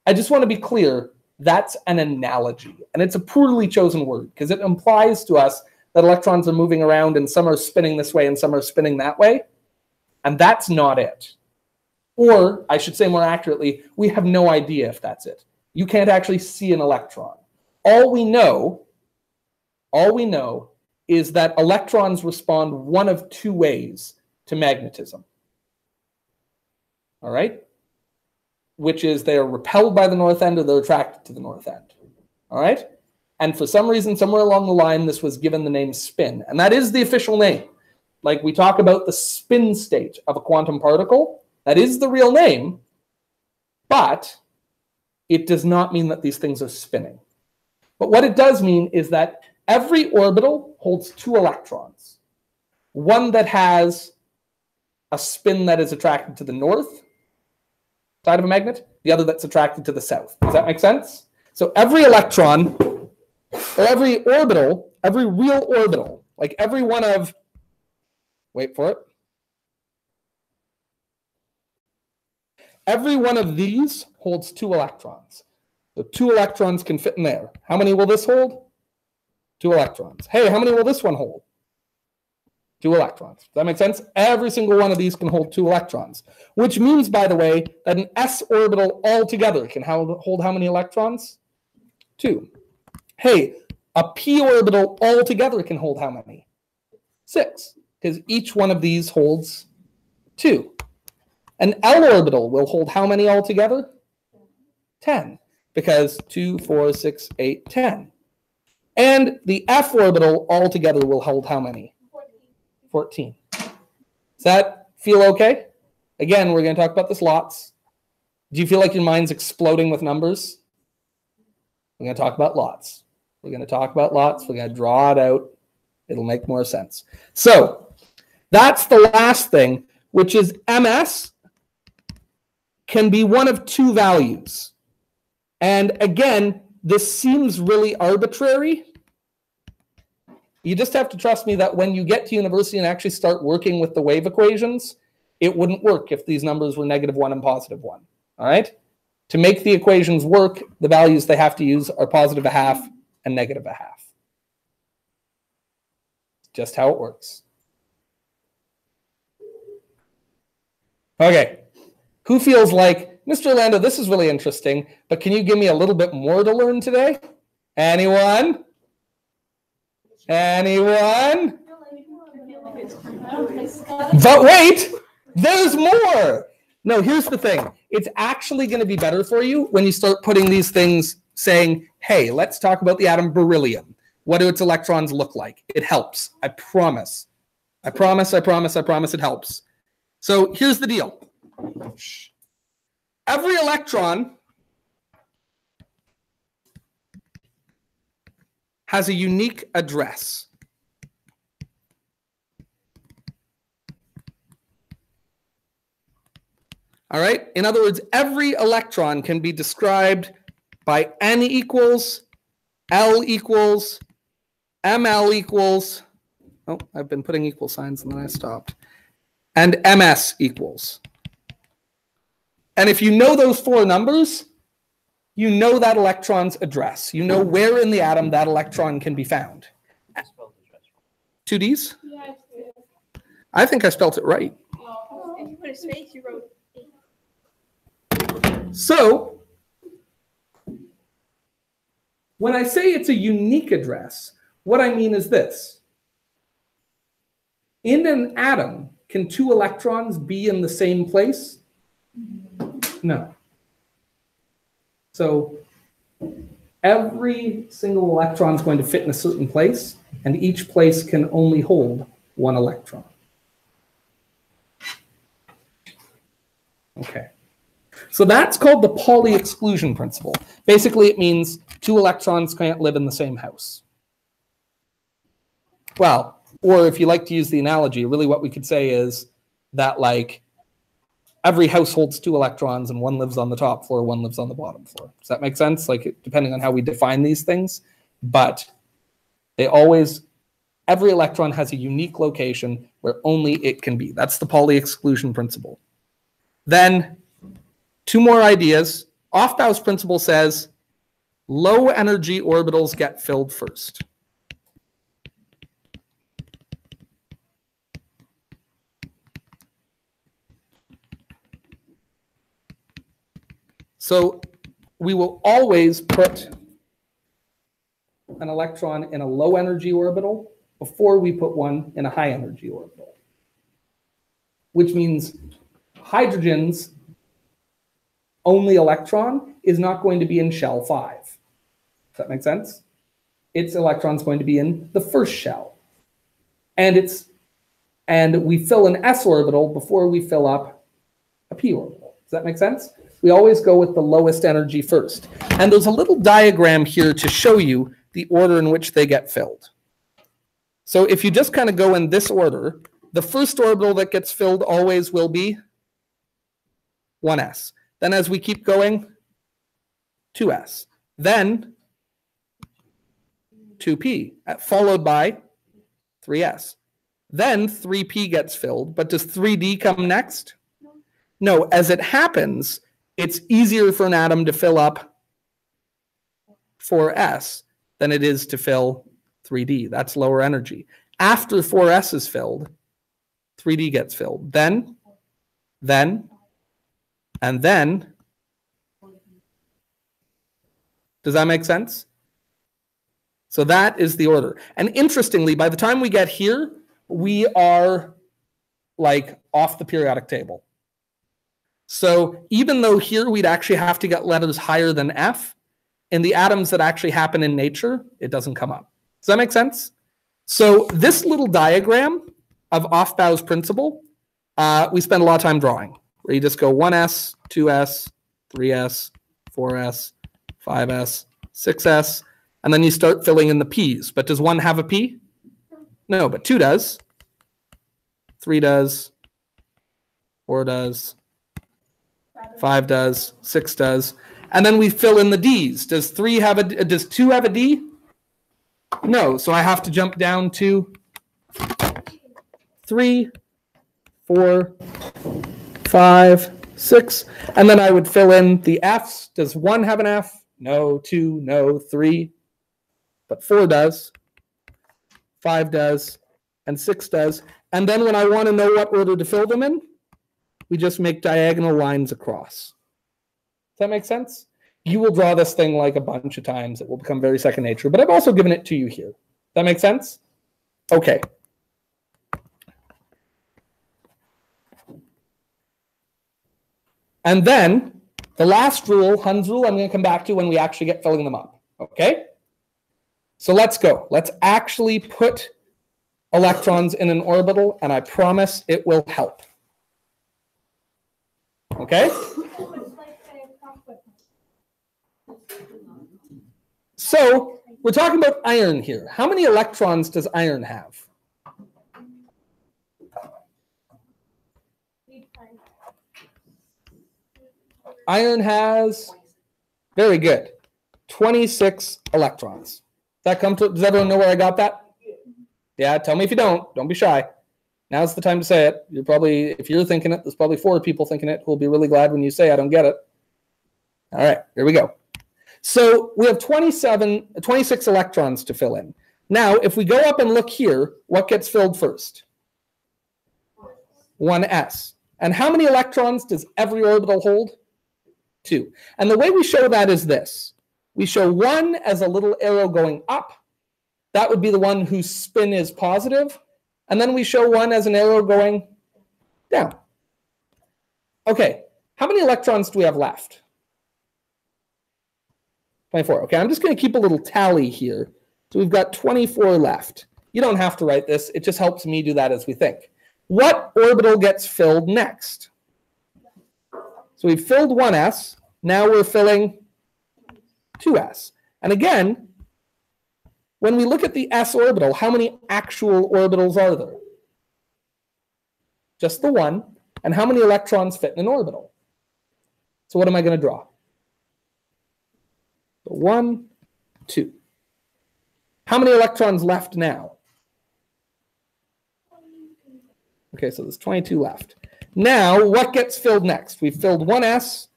I just want to be clear, that's an analogy. And it's a poorly chosen word because it implies to us that electrons are moving around and some are spinning this way and some are spinning that way. And that's not it. Or, I should say more accurately, we have no idea if that's it. You can't actually see an electron. All we know is that electrons respond one of two ways to magnetism. All right? Which is they're repelled by the north end or they're attracted to the north end. All right? And for some reason, somewhere along the line, this was given the name spin. And that is the official name. Like we talk about the spin state of a quantum particle. That is the real name. But it does not mean that these things are spinning. But what it does mean is that every orbital holds two electrons. One that has a spin that is attracted to the north side of a magnet, the other that's attracted to the south. Does that make sense? So every electron, or every orbital, every real orbital, like every one of, wait for it, every one of these holds two electrons. So 2 electrons can fit in there. How many will this hold? 2 electrons. Hey, how many will this one hold? 2 electrons. Does that make sense? Every single one of these can hold 2 electrons, which means, by the way, that an s orbital altogether can hold how many electrons? 2. Hey, a p orbital altogether can hold how many? 6, because each one of these holds 2. An L orbital will hold how many altogether? 10, because 2, 4, 6, 8, 10. And the F orbital altogether will hold how many? 14. Does that feel okay? Again, we're going to talk about this lots. Do you feel like your mind's exploding with numbers? We're going to talk about lots. We're going to talk about lots. We're going to draw it out. It'll make more sense. So that's the last thing, which is MS can be one of 2 values. And again, this seems really arbitrary. You just have to trust me that when you get to university and actually start working with the wave equations, it wouldn't work if these numbers were -1 and +1. All right? To make the equations work, the values they have to use are +1/2 and -1/2. Just how it works. Okay. Who feels like, Mr. Orlando, this is really interesting, but can you give me a little bit more to learn today? Anyone? Anyone? But wait, there's more. No, here's the thing. It's actually going to be better for you when you start putting these things saying, hey, let's talk about the atom beryllium. What do its electrons look like? It helps. I promise. I promise, I promise, I promise it helps. So here's the deal. Every electron has a unique address. All right? In other words, every electron can be described by N equals, L equals, ML equals, oh, I've been putting equal signs and then I stopped, and MS equals. And if you know those 4 numbers, you know that electron's address. You know where in the atom that electron can be found. 2 Ds? Yeah, I think I spelt it right. if you put a space, you wrote 8. So, when I say it's a unique address, what I mean is this. In an atom, can 2 electrons be in the same place? No. So every single electron is going to fit in a certain place, and each place can only hold 1 electron. Okay. So that's called the Pauli exclusion principle. Basically, it means 2 electrons can't live in the same house. Well, or if you like to use the analogy, really what we could say is that like every house holds 2 electrons and one lives on the top floor, one lives on the bottom floor. Does that make sense? Like depending on how we define these things, but they always, every electron has a unique location where only it can be. That's the Pauli exclusion principle. Then 2 more ideas. Aufbau's principle says low energy orbitals get filled first. So we will always put an electron in a low energy orbital before we put one in a high energy orbital, which means hydrogen's only electron is not going to be in shell 5. Does that make sense? Its electron is going to be in the first shell. And we fill an s orbital before we fill up a p orbital. Does that make sense? We always go with the lowest energy first. And there's a little diagram here to show you the order in which they get filled. So if you just kind of go in this order, the first orbital that gets filled always will be 1s. Then as we keep going, 2s. Then 2p, followed by 3s. Then 3p gets filled, but does 3d come next? No, as it happens, it's easier for an atom to fill up 4s than it is to fill 3d. That's lower energy. After 4s is filled, 3d gets filled. Then, and then. Does that make sense? So that is the order. And interestingly, by the time we get here, we are like off the periodic table. So even though here we'd actually have to get letters higher than F, in the atoms that actually happen in nature, it doesn't come up. Does that make sense? So this little diagram of Aufbau's principle, we spend a lot of time drawing, where you just go 1s, 2s, 3s, 4s, 5s, 6s, and then you start filling in the p's. But does 1 have a p? No, but 2 does. 3 does. 4 does. 5 does. 6 does. And then we fill in the d's. Does 2 have a d? No, so I have to jump down to 3, 4, 5, 6, and then I would fill in the f's. Does 1 have an f? No. 2, no. 3, but 4 does. 5 does, and 6 does. And then when I want to know what order to fill them in, we just make diagonal lines across. Does that make sense? You will draw this thing like a bunch of times. It will become very second nature, but I've also given it to you here. That make sense? Okay. And then the last rule, Hund's rule, I'm going to come back to when we actually get filling them up. Okay? So let's go. Let's actually put electrons in an orbital, and I promise it will help. Okay? So we're talking about iron here. How many electrons does iron have? Iron has, very good, 26 electrons. Does everyone know where I got that? Yeah, tell me if you don't. Don't be shy. Now's the time to say it. If you're thinking it, there's probably 4 people thinking it who will be really glad when you say I don't get it. All right, here we go. So we have 26 electrons to fill in. Now, if we go up and look here, what gets filled first? 1s. And how many electrons does every orbital hold? 2. And the way we show that is this. We show 1 as a little arrow going up. That would be the one whose spin is positive. And then we show 1 as an arrow going down. Okay, how many electrons do we have left? 24. Okay, I'm just going to keep a little tally here. So we've got 24 left. You don't have to write this. It just helps me do that as we think. What orbital gets filled next? So we've filled 1s. Now we're filling 2s. And again, when we look at the s orbital, how many actual orbitals are there? Just the one. And how many electrons fit in an orbital? So what am I going to draw? So 1, 2. How many electrons left now? Okay, so there's 22 left. Now, what gets filled next? We filled 1s.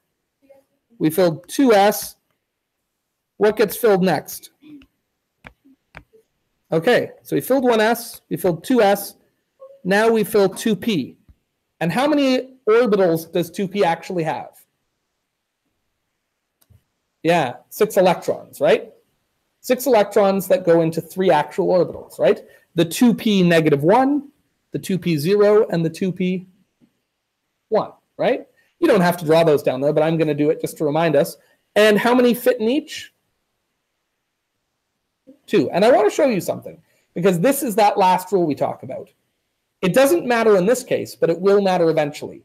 We filled 2s. What gets filled next? Okay, so we filled 1s. We filled 2s. Now we fill 2p. And how many orbitals does 2p actually have? Yeah, 6 electrons, right? 6 electrons that go into 3 actual orbitals, right? The 2p -1, the 2p 0, and the 2p 1, right? You don't have to draw those down there, but I'm going to do it just to remind us. And how many fit in each? 2. And I want to show you something, because this is that last rule we talk about. It doesn't matter in this case, but it will matter eventually.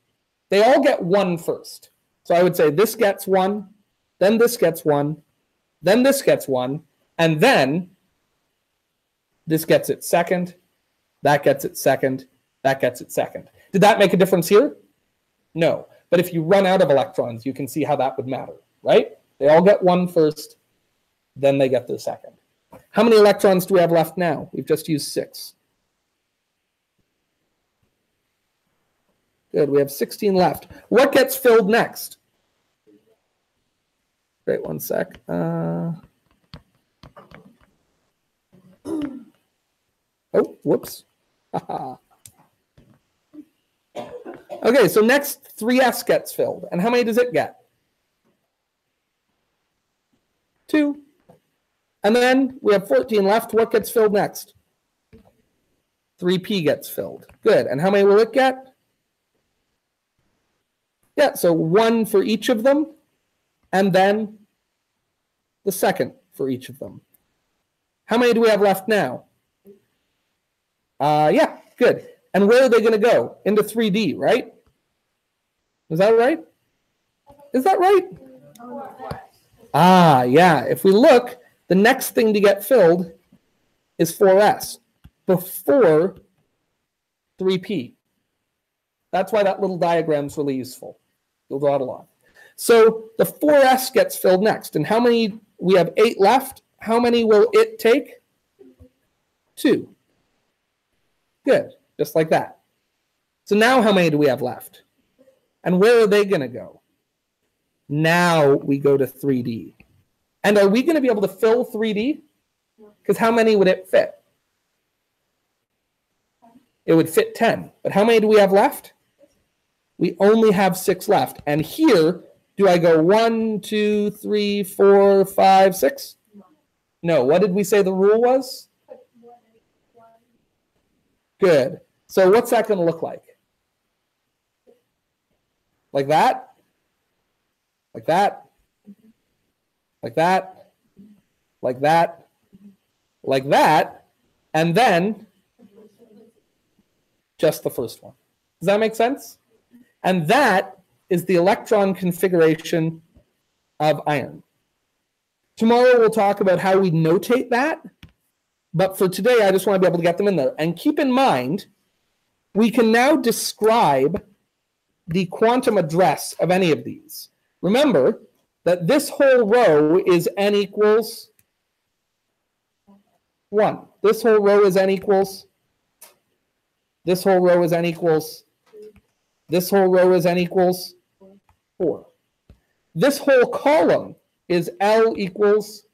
They all get 1 first. So I would say this gets 1, then this gets 1, then this gets 1, and then this gets its second, that gets its second, that gets its second. Did that make a difference here? No. But if you run out of electrons, you can see how that would matter, right? They all get 1 first, then they get their second. How many electrons do we have left now? We've just used 6. Good, we have 16 left. What gets filled next? Wait 1 sec. Oh, whoops. Okay, so next 3s gets filled. And how many does it get? 2. And then we have 14 left. What gets filled next? 3p gets filled. Good. And how many will it get? Yeah, so 1 for each of them, and then the second for each of them. How many do we have left now? Yeah, good. And where are they going to go? Into 3D, right? Is that right? Is that right? Ah, yeah. If we look, the next thing to get filled is 4s before 3p. That's why that little diagram is really useful. You'll draw it along. So the 4s gets filled next. And how many? We have 8 left. How many will it take? 2. Good. Just like that. So now how many do we have left? And where are they going to go? Now we go to 3D. And are we going to be able to fill 3D? Because how many would it fit? It would fit 10. But how many do we have left? We only have 6 left. And here, do I go 1, 2, 3, 4, 5, 6? No. What did we say the rule was? Good. So what's that going to look like? Like that? Like that? Like that? Like that? Like that? And then just the first one. Does that make sense? And that is the electron configuration of iron. Tomorrow we'll talk about how we notate that. But for today, I just want to be able to get them in there. And keep in mind, we can now describe the quantum address of any of these. Remember that this whole row is n equals 1. This whole row is n equals. This whole row is n equals. This whole row is n equals 4. This whole column is L equals.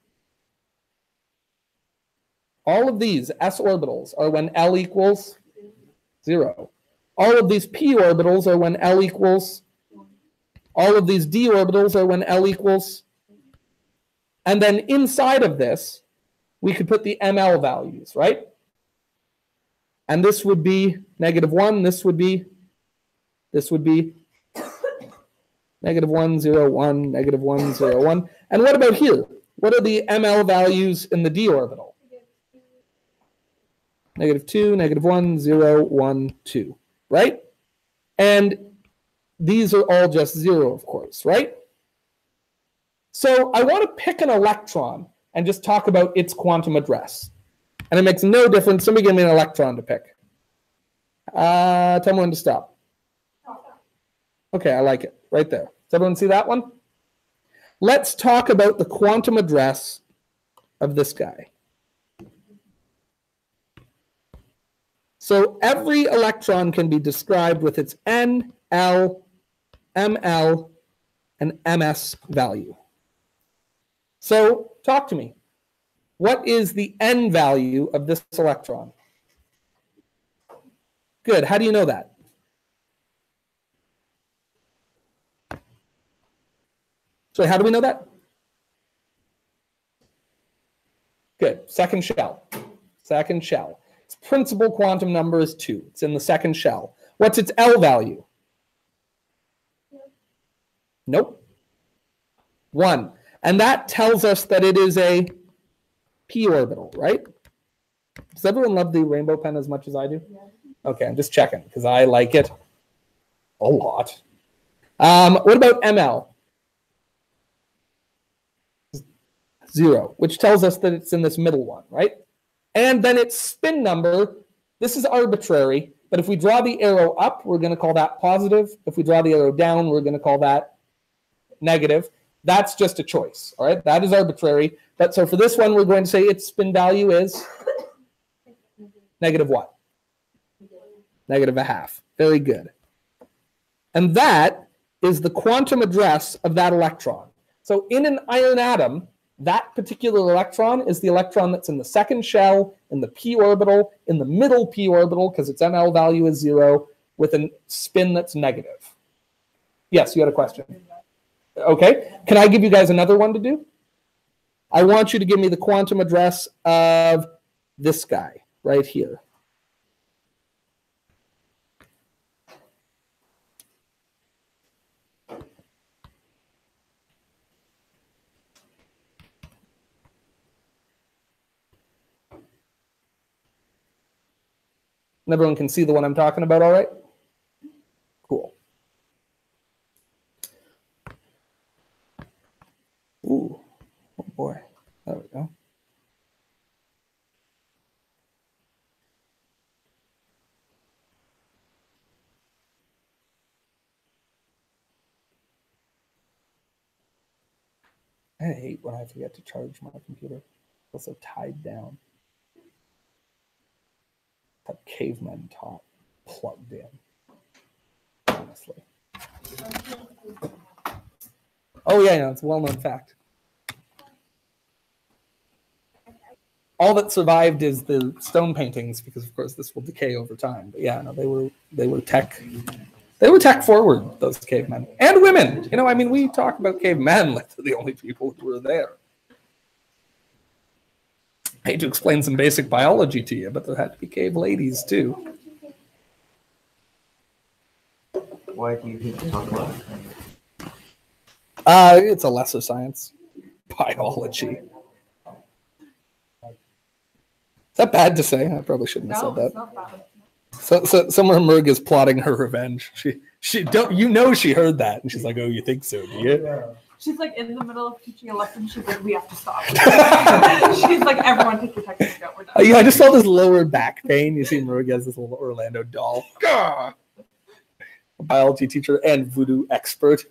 All of these s orbitals are when L equals 0. All of these p orbitals are when L equals. All of these d orbitals are when L equals. And then inside of this, we could put the ml values, right? And this would be -1. This would be -1, 0, 1, -1, 0, 1. And what about here? What are the ml values in the d orbital? -2, -1, 0, 1, 2, right? And these are all just 0, of course, right? So I want to pick an electron and just talk about its quantum address. And it makes no difference. Somebody give me an electron to pick. Tell me when to stop. Okay, I like it. Right there. Does everyone see that one? Let's talk about the quantum address of this guy. So every electron can be described with its N, L, ML, and MS value. So talk to me. What is the N value of this electron? Good. How do you know that? So how do we know that? Good. Second shell. Second shell. Its principal quantum number is 2. It's in the second shell. What's its L value? Nope. 1. And that tells us that it is a p orbital, right? Does everyone love the rainbow pen as much as I do? Okay, I'm just checking because I like it a lot. What about ML? 0, which tells us that it's in this middle one, right? And then its spin number, this is arbitrary, but if we draw the arrow up, we're going to call that positive. If we draw the arrow down, we're going to call that negative. That's just a choice, all right? That is arbitrary. But so for this one, we're going to say its spin value is negative what? Negative a half. Very good. And that is the quantum address of that electron. So in an iron atom, that particular electron is the electron that's in the second shell, in the p orbital, in the middle p orbital, because its ML value is 0, with a spin that's negative. Yes, you had a question. Okay. Can I give you guys another one to do? I want you to give me the quantum address of this guy right here. And everyone can see the one I'm talking about, all right? Cool. Ooh, oh boy. There we go. I hate when I forget to charge my computer. It's also tied down. That caveman taught plugged in, honestly. Oh yeah, it's a well-known fact. All that survived is the stone paintings, because of course this will decay over time. But yeah, no, they were tech forward, those cavemen and women. You know, I mean, we talk about cavemen like they're the only people who were there. I hate to explain some basic biology to you, but there had to be cave ladies too. Why do you hate to talk about it? It's a lesser science, biology. Is that bad to say? I probably shouldn't have said that. It's not bad. So somewhere Merg is plotting her revenge. She don't, you know, she heard that and she's like, oh, you think so, do you? Yeah. She's like in the middle of teaching a lesson. She's like, we have to stop. She's like, everyone take your textbook out. We're done. Yeah, I just saw this lower back pain. You see Merg has this little Orlando doll. Gah! A biology teacher and voodoo expert.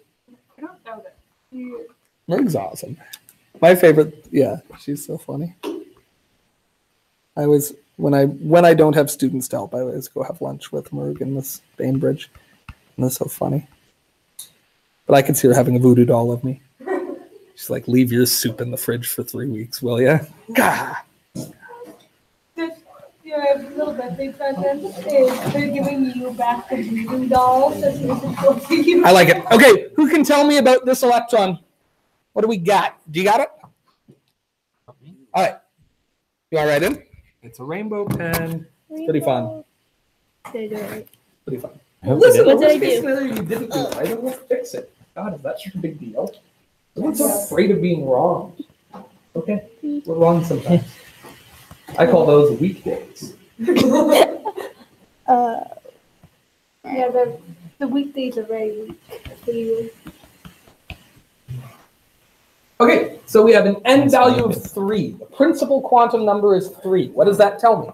I don't know that. Merg's awesome. My favorite, yeah, she's so funny. I always, when I don't have students to help, I always go have lunch with Merg in this Bainbridge. And that's so funny. But I could see her having a voodoo doll of me. She's like, leave your soup in the fridge for 3 weeks, will ya? Gah! Your little birthday present is they're giving you back the voodoo doll. So you. I like it. Okay, who can tell me about this electron? What do we got? Do you got it? All right. You all right in? It's a rainbow pen. It's pretty fun. Did I do it right? Pretty fun. Listen, what did I case do? scenario you didn't do it right, and we'll fix it. God, is that such a big deal? Everyone's so afraid of being wrong. Okay, we're wrong sometimes. I call those weekdays. Yeah, the weekdays are very weak for you. Okay, so So we have an n value of 3. The principal quantum number is 3. What does that tell me?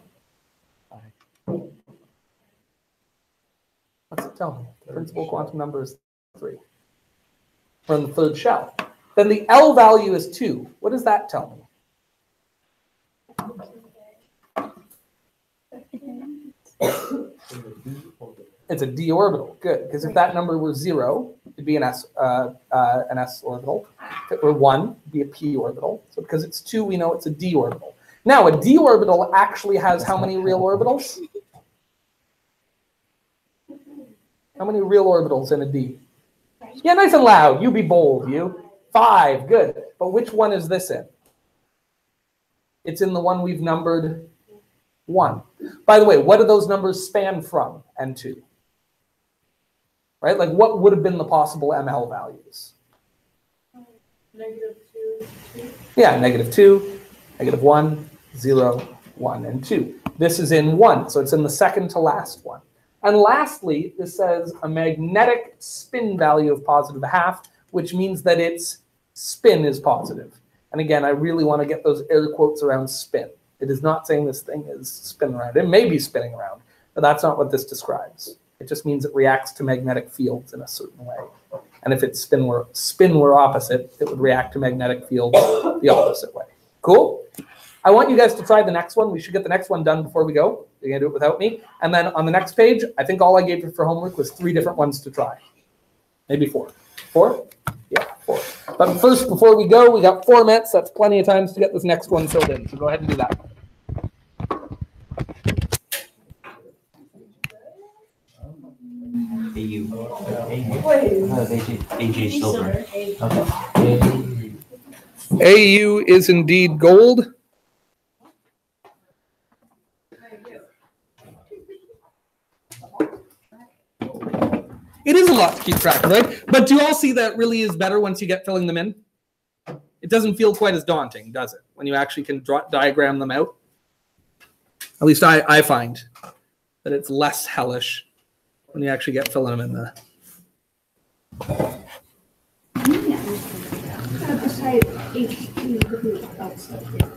What's it tell me? The principal quantum number is 3. We're in the third shell. Then the L value is 2. What does that tell me? It's a d orbital. Good, because if that number were 0, it'd be an s orbital. If it were 1, it'd be a p orbital. So because it's 2, we know it's a d orbital. Now, a d orbital actually has how many real orbitals? How many real orbitals in a d? Yeah, nice and loud. You be bold, you. 5, good. But which one is this in? It's in the one we've numbered 1. By the way, what do those numbers span from and to? Right? Like what would have been the possible ML values? -2. Yeah, -2, -1, 0, 1, and 2. This is in 1, so it's in the second to last one. And lastly, this says a magnetic spin value of +0.5, which means that its spin is positive. And again, I really want to get those air quotes around spin. It is not saying this thing is spinning around. It may be spinning around, but that's not what this describes. It just means it reacts to magnetic fields in a certain way. And if its spin were opposite, it would react to magnetic fields the opposite way. Cool? I want you guys to try the next one. We should get the next one done before we go. You're going to do it without me. And then on the next page, I think all I gave you for homework was 3 different ones to try. Maybe 4. 4? Yeah, 4. But first, before we go, we got 4 minutes. That's plenty of time to get this next one filled in. So go ahead and do that. AU. AJ silver. Okay. AU is indeed gold. It is a lot to keep track of, right? But do you all see that it really is better once you get filling them in? It doesn't feel quite as daunting, does it? When you actually can diagram them out. At least I find that it's less hellish when you actually get filling them in the... Beside HQ outside.